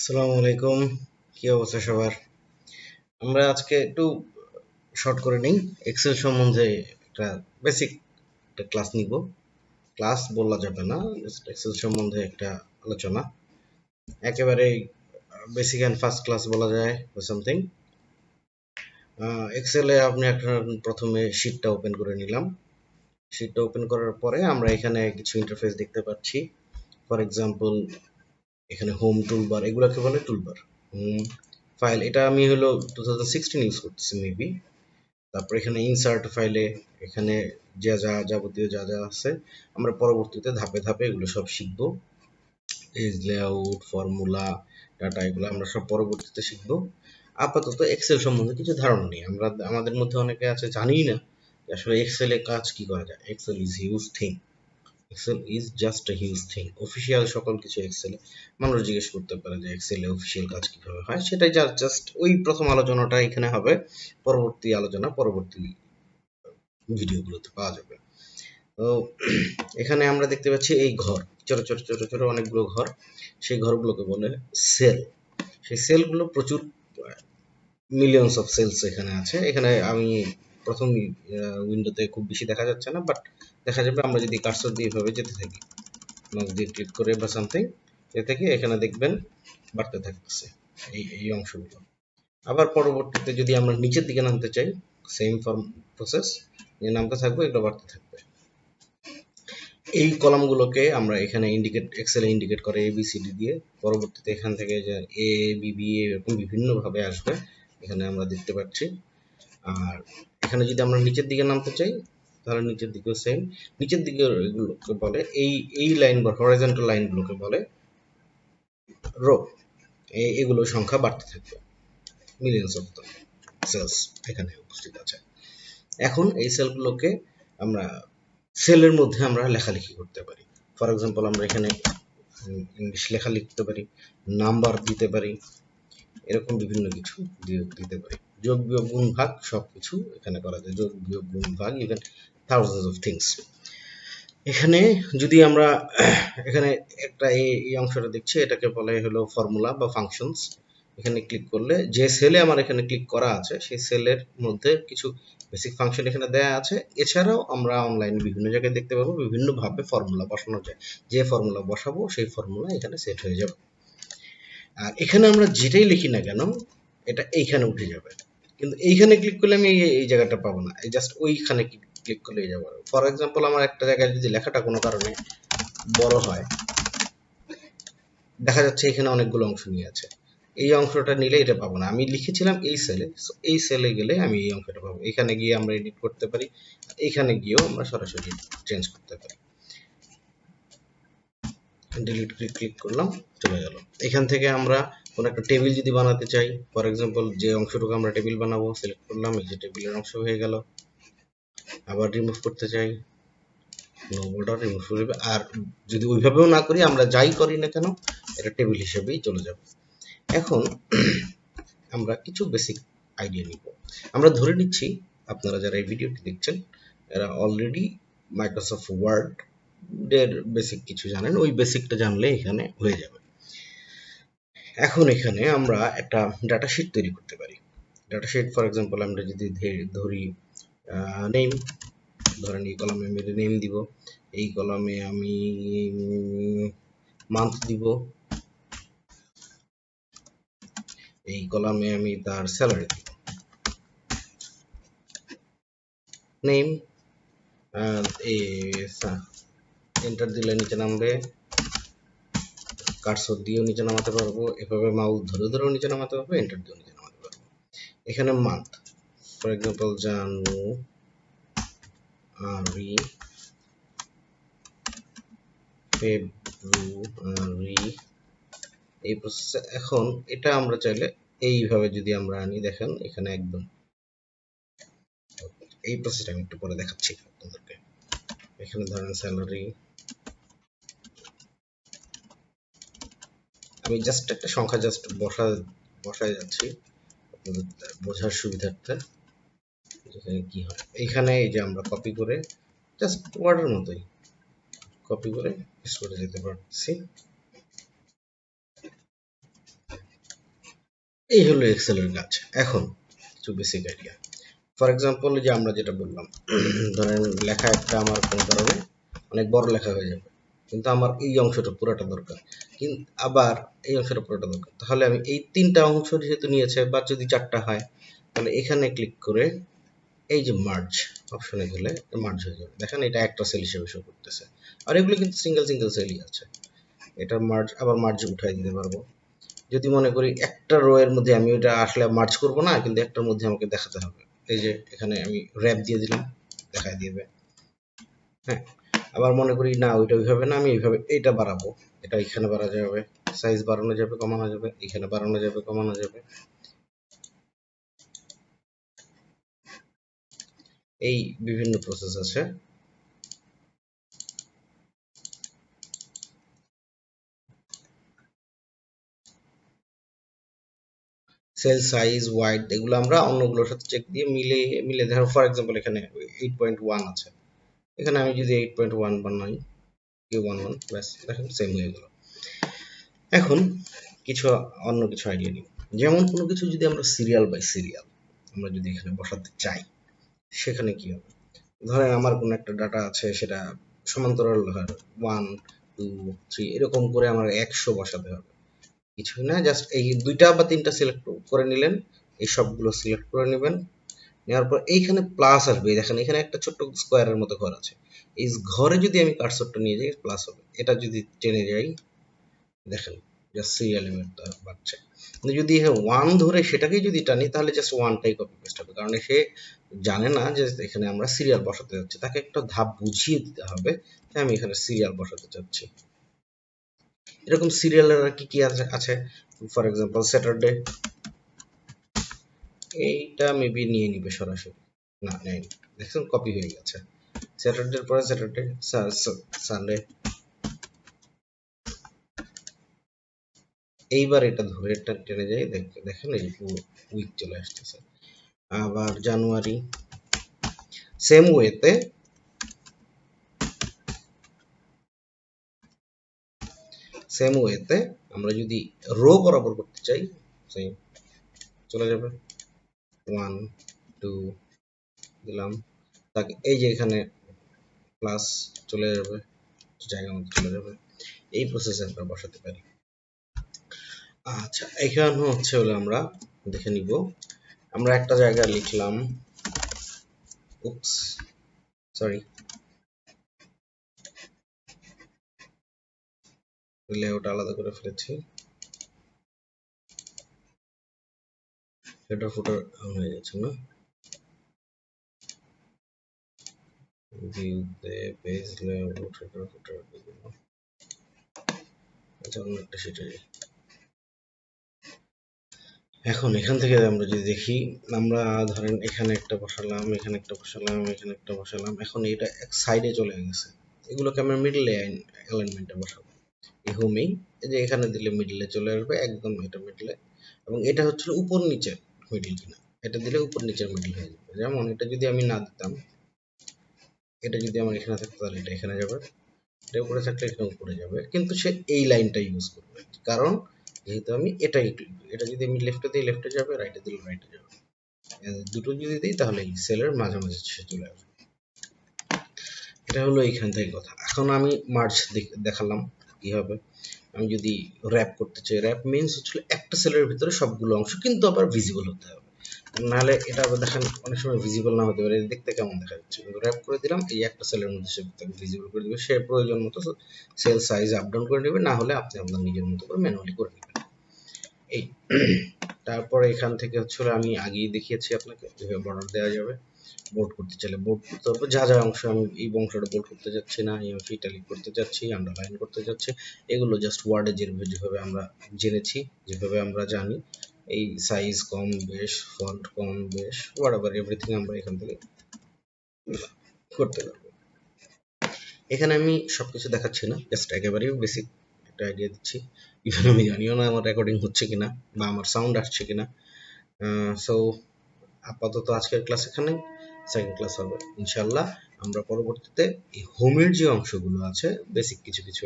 আসসালামু আলাইকুম। কি অবস্থা সবার? আমরা আজকে একটু শর্ট করে নেই। এক্সেল সম্বন্ধে একটা বেসিক একটা ক্লাস নিব। ক্লাস বলা যাবে না, এক্সেল সম্বন্ধে একটা আলোচনা। একেবারে বেসিক অ্যান্ড ফার্স্ট ক্লাস বলা যায় বা সামথিং। এক্সেলে আপনি একটা প্রথমে শিটটা ওপেন করে নিলাম। শিটটা ওপেন করার পরে আমরা এখানে কিছু ইন্টারফেস দেখতে পাচ্ছি। ফর এক্সাম্পল, এখানে হোম টুলবার, এগুলোকে বলে টুলবার। ফাইল, এটা আমি হলো 2016 ইউজ করতেছি মেবি। তারপর এখানে ইনসার্ট ফাইলে এখানে যাবতীয় যা যা আছে আমরা পরবর্তীতে ধাপে ধাপে এগুলো সব শিখবো। পেজ লেআউট, ফর্মুলা, ডাটা, এগুলো আমরা সব পরবর্তীতে শিখবো। আপাতত এক্সেল সম্বন্ধে কিছু ধারণা নেই। আমাদের মধ্যে অনেকে আছে জানিই না যে আসলে এক্সেলে কাজ কি করা যায়। Excel is huge thing. Excel is just a huge thing. Official সকল কিছু এক্সেলে। মানুষ জিজ্ঞেস করতে পারে যে এক্সেলে অফিসিয়াল কাজ কিভাবে হয়, সেটাই জাস্ট ওই প্রথম আলোচনাটা এখানে হবে। পরবর্তী আলোচনা পরবর্তী ভিডিওগুলোতে পাওয়া যাবে। তো এখানে আমরা দেখতে পাচ্ছি এই ঘর, ছোট ছোট ছোট ছোট অনেকগুলো ঘর। সেই ঘরগুলোকে বলে সেল। সেই সেলগুলো প্রচুর, মিলিয়নস অফ সেলস এখানে আছে। এখানে আমি প্রথম উইন্ডোতে খুব বেশি দেখা যাচ্ছে না, বাট দেখা যাবে আমরা যদি কার্সর দিয়ে এভাবে যেতে থাকি, মাউস দিয়ে ক্লিক করে বা সামথিং, যেতে থেকে এখানে দেখবেন বাড়তে থাকতেছে এই এই অংশগুলো। আবার পরবর্তীতে যদি আমরা নিচের দিকে নামতে চাই, সেম ফর্ম প্রসেস, যে নামতে থাকবো এগুলো বাড়তে থাকবে। এই কলামগুলোকে আমরা এখানে এক্সেলে ইন্ডিকেট করে এবিসিডি দিয়ে। পরবর্তীতে এখান থেকে যে এ বি বি এরকম বিভিন্নভাবে আসবে, এখানে আমরা দেখতে পাচ্ছি। আর এখানে যদি আমরা নিচের দিকে নামতে চাই, তাহলে নিচের দিকেও সেম। নিচের দিকে এগুলোকে বলে এই লাইন বা হরাইজন্টাল লাইনগুলোকে বলে রো। এগুলো সংখ্যা বাড়তে থাকবে, মিলিয়নস অফ সেলস এখানে উপস্থিত আছে। এখন এই সেলগুলোকে আমরা সেলের মধ্যে আমরা লেখালেখি করতে পারি। ফর এক্সাম্পল, আমরা এখানে ইংলিশ লেখা লিখতে পারি, নাম্বার দিতে পারি, এরকম বিভিন্ন কিছু দিতে পারি। যোগ বিয়োগ গুণ ভাগ সবকিছু এখানে করা যায়। যোগ বিয়োগ গুণ ভাগ, ইভেন থাউজেন্ডস অফ থিংস। এখানে যদি আমরা এখানে একটা এই অংশটা দেখছি, এটাকে বলে হলো ফর্মুলা বা ফাংশনস। এখানে ক্লিক করলে যে সেলে আমার এখানে ক্লিক করা আছে সেই সেলের মধ্যে কিছু বেসিক ফাংশন এখানে দেয়া আছে। এছাড়াও আমরা অনলাইনে বিভিন্ন জায়গায় দেখতে পাবো বিভিন্নভাবে ফর্মুলা বসানো যায়। যে ফর্মুলা বসাবো সেই ফর্মুলা এখানে সেট হয়ে যাবে। আর এখানে আমরা যেটাই লিখি না কেন, এটা এইখানে উঠে যাবে। কিন্তু এইখানে ক্লিক করলে আমি এই জায়গাটা পাবো না, এই জাস্ট ওইখানে ক্লিক করলেই যাবো। ফর এক্সাম্পল, আমার একটা জায়গায় যদি লেখাটা কোনো কারণে বড় হয়, দেখা যাচ্ছে এখানে অনেকগুলো অংশ নিয়ে আছে, এই অংশটা নিলে এটা পাবো না। আমি লিখেছিলাম এই সেলে, এই সেলে গেলে আমি এই অংশটা পাবো। এখানে গিয়ে আমরা এডিট করতে পারি, এখানে গিয়েও আমরা সরাসরি চেঞ্জ করতে পারি। ডিলিট ক্লিক করলাম, চলে গেল। এখান থেকে আমরা কোনো একটা টেবিল যদি বানাতে চাই, ফর এক্সাম্পল যে অংশটুকু আমরা টেবিল বানাবো সিলেক্ট করলাম, এই যে টেবিলের অংশ হয়ে গেল। আবার রিমুভ করতে চাই, নো বর্ডার, রিমুভ করবে। আর যদি ওইভাবেও না করি, আমরা যাই করি না কেন, এটা টেবিল হিসেবেই চলে যাবে। এখন আমরা কিছু বেসিক আইডিয়া নিব। আমরা ধরে নিচ্ছি আপনারা যারা এই ভিডিওটি দেখছেন এরা অলরেডি মাইক্রোসফট ওয়ার্ড এর বেসিক কিছু জানেন। ওই বেসিকটা জানলে এখানে হয়ে যাবে। এখন এখানে আমরা একটা ডাটা শিট তৈরি করতে পারি। ডাটা শিট, ফর এক্সাম্পল, আমরা যদি ধরি নেম, ধরেন এই কলামে আমি নেম দিব, এই কলামে আমি মান্থ দিব, এই কলামে আমি তার স্যালারি দিব। নেম, এন্টার দিলে নিচে নামবে, কার্সর দিয়েও নিচে নামাতে পারবো, এভাবে মাউস ধরে ধরেও নিচে নামাতে পারবো, এন্টার দিয়েও নিচে নামাতে পারবো। এখানে মান্থ, ফর এক্সাম্পল জানুয়ারি, ফেব্রুয়ারি, এই প্রসেসে। এখন এটা আমরা চাইলে এইভাবে যদি আমরা আনি, দেখেন এখানে একদম এই প্রসেসটা আমি একটু পরে দেখাচ্ছি আপনাদেরকে। এখানে ধরেন স্যালারি, আমি জাস্ট একটা সংখ্যা জাস্ট বসায় যাচ্ছি আপনাদের বোঝার সুবিধার্থে। এখানে কি হয়, এখানে এই যে আমরা কপি করে জাস্ট ওয়ার্ডের মতোই কপি করে পেস্ট করে যেতে পারছি। এই হলো এক্সেলের কাজ। এখন কিছু বেসিক আইডিয়া। ফর এক্সাম্পল যে আমরা যেটা বললাম, ধরেন লেখা একটা আমার কোনো কারণে অনেক বড় লেখা হয়ে যাবে, কিন্তু আমার এই অংশটা পুরোটা দরকার, কিন্তু আবার এই অংশটা পুরোটা দরকার, তাহলে আমি এই তিনটা অংশ যেহেতু নিয়েছে বা যদি চারটা হয়, তাহলে এখানে ক্লিক করে এই যে মার্জ অপশনে গেলে মার্জ হয়ে যাবে। দেখেন এটা একটা সেল হিসেবে শো করতেছে, আর এগুলো কিন্তু সিঙ্গেল সিঙ্গেল সেলই আছে। এটা মার্জ, আবার মার্জ উঠাই দিতে পারবো। যদি মনে করি একটা রো এর মধ্যে আমি ওটা আসলে মার্জ করব না, কিন্তু একটার মধ্যে আমাকে দেখাতে হবে, এই যে এখানে আমি র্যাপ দিয়ে দিলাম, দেখাই দিবে। হ্যাঁ, আবার মনে করি না ওইটা ওইভাবে না, আমি এইভাবে এটা বাড়াবো, এটা এখানে বাড়ানো যাবে, সাইজ বাড়ানো যাবে, কমানো যাবে, এখানে বাড়ানো যাবে, কমানো যাবে। এই বিভিন্ন প্রসেস আছে। সেল সাইজ, ওয়াইড, এগুলো আমরা অন্যগুলোর সাথে চেক দিয়ে মিলে মিলে ধরো ফর এক্সাম্পল এখানে 8.1 আছে, এখানে আমি যদি 8.1 বানাই, Q11 ব্যাস দেখেন সেম হয়ে গেল। এখন কিছু অন্য কিছু আইডিয়া নিই। যেমন কোনো কিছু যদি আমরা সিরিয়াল বাই সিরিয়াল আমরা যদি এখানে বসাতে চাই, সেখানে কি হবে? ধরেন আমার কোনো একটা ডাটা আছে, সেটা সমান্তরাল ওয়ান, টু, থ্রি এরকম করে আমার 100 বসাতে হবে। কিছুই না, জাস্ট এই দুইটা বা তিনটা সিলেক্ট করে নিলেন, এই সবগুলো সিলেক্ট করে নেবেন। নেওয়ার পর এইখানে প্লাস আসবে, দেখেন এখানে একটা ছোট্ট স্কোয়ারের মতো ঘর আছে, এই ঘরে যদি আমি কার্সরটা নিয়ে যাই প্লাস হবে, এটা যদি টেনে যাই দেখেন জাস্ট সিরিয়াল এলিমেন্টটা বাড়ছে। কিন্তু যদি ওয়ান ধরে সেটাকেই যদি টানি, তাহলে জাস্ট ওয়ানটাই কপি পেস্ট হবে, কারণ সে জানে না যে এখানে আমরা সিরিয়াল বসাতে যাচ্ছি, তাকে একটা ধাপ বুঝিয়ে দিতে হবে যে আমি এখানে সিরিয়াল বসাতে চাচ্ছি। এরকম সিরিয়ালের আর কি কি আছে ফর এক্সাম্পল স্যাটারডে, এইটা মেবি নিয়ে নিবে সরাসরি, না নেয়নি, দেখছেন কপি হয়ে গেছে। স্যাটারডের পরে স্যাটারডে, সানডে, এইবার এটা ধরে এটা টেনে যাই, দেখেন এই উইক চলে আসতেছে। আবার জানুয়ারি, সেম ওয়েতে আমরা যদি রো বরাবর করতে চাই, সেম চলে যাবে, ওয়ান, টু দিলাম, তাকে এই যে এখানে প্লাস চলে যাবে, জায়গা মতো চলে যাবে। এই প্রসেসে আমরা বসাতে পারি। আচ্ছা, এখানে হচ্ছে হলো আমরা দেখে নিব, আমরা একটা জায়গায় লিখলাম, উপস সরি, লেআউট আলাদা করে ফেলেছি, হেডার ফুটার হয়ে যাচ্ছে না, ভিউতে পেজ লেআউট হেডার ফুটার, আচ্ছা অন্য একটা সেটা। এখন এখান থেকে আমরা যদি দেখি, আমরা ধরেন এখানে একটা বসালাম, এখানে একটা বসালাম, এখানে একটা বসালাম, এখন এটা এক সাইডে চলে গেছে, এগুলোকে আমরা মিডল অ্যালাইনমেন্টে বসাবো। এই হোমেই এই যে এখানে দিলে মিডলে চলে আসবে, একদম এটা মিডলে, এবং এটা হচ্ছে উপর নিচে মিডল কিনা, এটা দিলে উপর নিচের মিডল হয়ে যাবে। যেমন এটা যদি আমি না দিতাম, এটা যদি আমার এখানে থাকতো তাহলে এটা এখানে যাবে, এটা উপরে থাকলে এটা উপরে যাবে, কিন্তু সে এই লাইনটা ইউজ করবে, কারণ যেহেতু আমি এটাই এটা যদি আমি লেফটে দিই লেফটে যাবে, রাইটে দিলে রাইটে যাবে, দুটো যদি দিই তাহলে এই সেলের মাঝামাঝি সে চলে আসবে। এটা হলো এইখান থেকে কথা। এখন আমি মার্জ দেখালাম কিভাবে। আমি যদি র্যাপ করতে চাই, র্যাপ মিনস হচ্ছে একটা সেলের ভিতরে সবগুলো অংশ কিন্তু আবার ভিজিবল হতে হবে, নাহলে এটা আবার দেখেন অনেক সময় ভিজিবল না হতে পারে, দেখতে কেমন দেখা যাচ্ছে, কিন্তু র্যাপ করে দিলাম এই একটা সেলের মধ্যে সে ভিজিবল করে দিবে, সে প্রয়োজন মতো সেল সাইজ আপ ডাউন করে নেবে, না হলে আপনি আপনার নিজের মতো করে ম্যানুয়ালি করে নেবেন। এই তারপরে এখান থেকে হচ্ছে আমি আগেই দেখিয়েছি আপনাকে যেভাবে বর্ডার দেওয়া যাবে। বোল্ড করতে চাইলে বোল্ড করতে হবে, যা যা অংশ আমি এই অংশটা বোল্ড করতে যাচ্ছি না, এই অংশ ইটালিক করতে যাচ্ছি, আন্ডারলাইন করতে যাচ্ছি, এগুলো জাস্ট ওয়ার্ডে যেভাবে আমরা জেনেছি, যেভাবে আমরা জানি, এই সাইজ কম বেশ, ফন্ট কম বেশ, হোয়াটএভার এভরিথিং আমরা এখান থেকে করতে পারবো। এখানে আমি সবকিছু দেখাচ্ছি না, জাস্ট একেবারেই বেসিক একটা আইডিয়া দিচ্ছি। ইভেন আমি জানিও না আমার রেকর্ডিং হচ্ছে কিনা বা আমার সাউন্ড আসছে কিনা। সো আপাতত আজকের ক্লাস এখানে, সেকেন্ড ক্লাস হবে ইনশাল্লাহ। আমরা পরবর্তীতে এই হোমের যে অংশগুলো আছে বেসিক কিছু কিছু